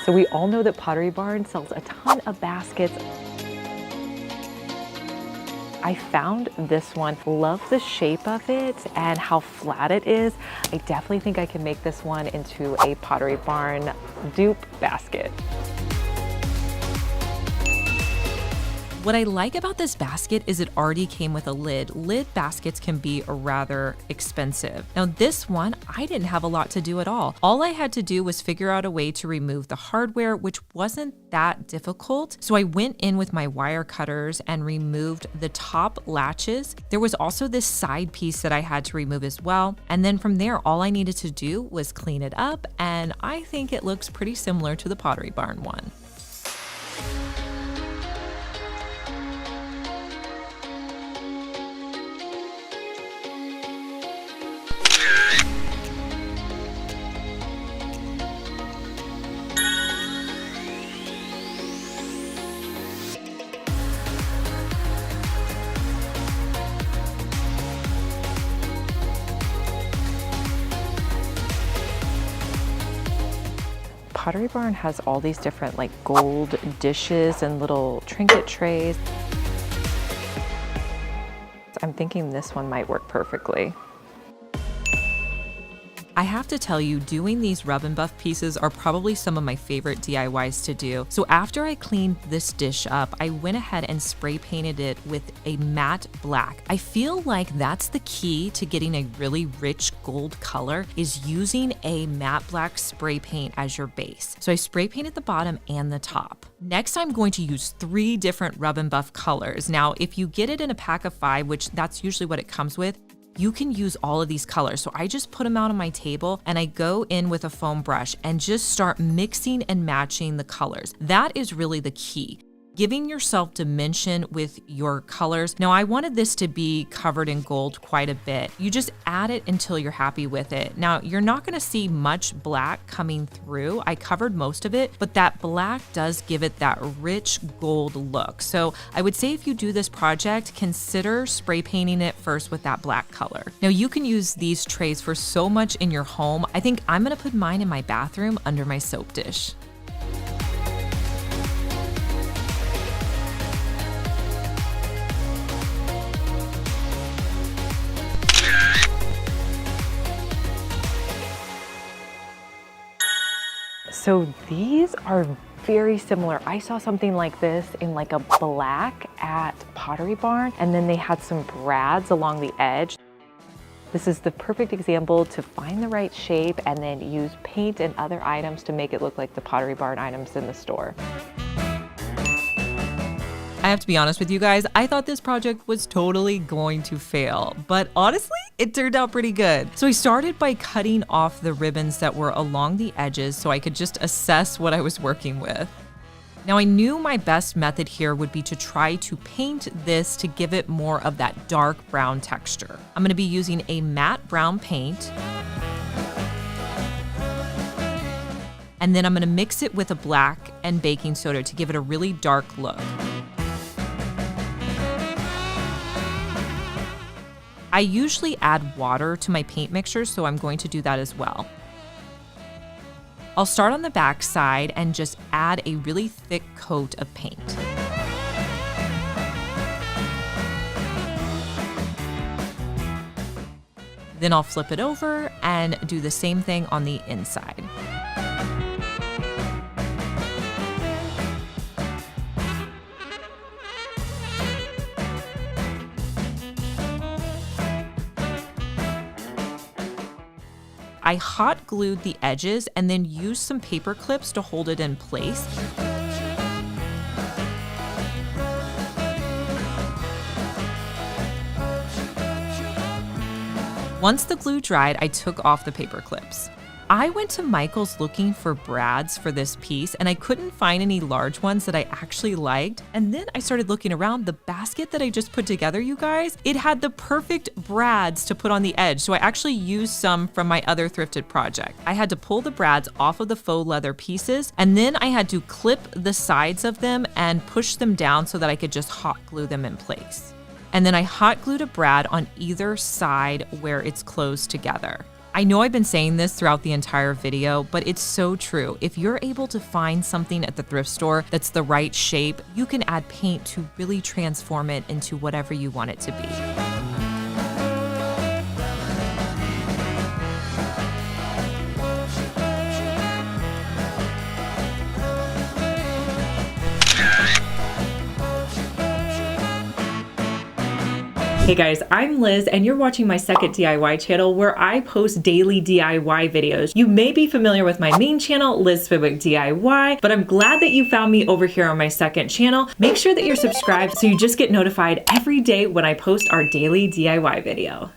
So we all know that Pottery Barn sells a ton of baskets. I found this one, love the shape of it and how flat it is. I definitely think I can make this one into a Pottery Barn dupe basket. What I like about this basket is it already came with a lid. Lid baskets can be rather expensive. Now this one, I didn't have a lot to do at all. All I had to do was figure out a way to remove the hardware, which wasn't that difficult. So I went in with my wire cutters and removed the top latches. There was also this side piece that I had to remove as well. And then from there, all I needed to do was clean it up. And I think it looks pretty similar to the Pottery Barn one. Pottery Barn has all these different like gold dishes and little trinket trays. I'm thinking this one might work perfectly. I have to tell you, doing these rub and buff pieces are probably some of my favorite DIYs to do. So after I cleaned this dish up, I went ahead and spray painted it with a matte black. I feel like that's the key to getting a really rich gold color, is using a matte black spray paint as your base. So I spray painted the bottom and the top. Next, I'm going to use 3 different rub and buff colors. Now, if you get it in a pack of 5, which that's usually what it comes with, you can use all of these colors. So I just put them out on my table and I go in with a foam brush and just start mixing and matching the colors. That is really the key. Giving yourself dimension with your colors. Now I wanted this to be covered in gold quite a bit. You just add it until you're happy with it. Now you're not gonna see much black coming through. I covered most of it, but that black does give it that rich gold look. So I would say if you do this project, consider spray painting it first with that black color. Now you can use these trays for so much in your home. I think I'm gonna put mine in my bathroom under my soap dish. So these are very similar. I saw something like this in like a black at Pottery Barn, and then they had some brads along the edge. This is the perfect example to find the right shape and then use paint and other items to make it look like the Pottery Barn items in the store. I have to be honest with you guys, I thought this project was totally going to fail, but honestly, it turned out pretty good. So I started by cutting off the ribbons that were along the edges so I could just assess what I was working with. Now I knew my best method here would be to try to paint this to give it more of that dark brown texture. I'm gonna be using a matte brown paint, and then I'm gonna mix it with a black and baking soda to give it a really dark look. I usually add water to my paint mixture, so I'm going to do that as well. I'll start on the back side and just add a really thick coat of paint. Then I'll flip it over and do the same thing on the inside. I hot glued the edges and then used some paper clips to hold it in place. Once the glue dried, I took off the paper clips. I went to Michael's looking for brads for this piece and I couldn't find any large ones that I actually liked. And then I started looking around. The basket that I just put together, you guys, it had the perfect brads to put on the edge. So I actually used some from my other thrifted project. I had to pull the brads off of the faux leather pieces and then I had to clip the sides of them and push them down so that I could just hot glue them in place. And then I hot glued a brad on either side where it's closed together. I know I've been saying this throughout the entire video, but it's so true. If you're able to find something at the thrift store that's the right shape, you can add paint to really transform it into whatever you want it to be. Hey guys, I'm Liz and you're watching my second DIY channel where I post daily DIY videos. You may be familiar with my main channel, Liz Fenwick DIY, but I'm glad that you found me over here on my second channel. Make sure that you're subscribed so you just get notified every day when I post our daily DIY video.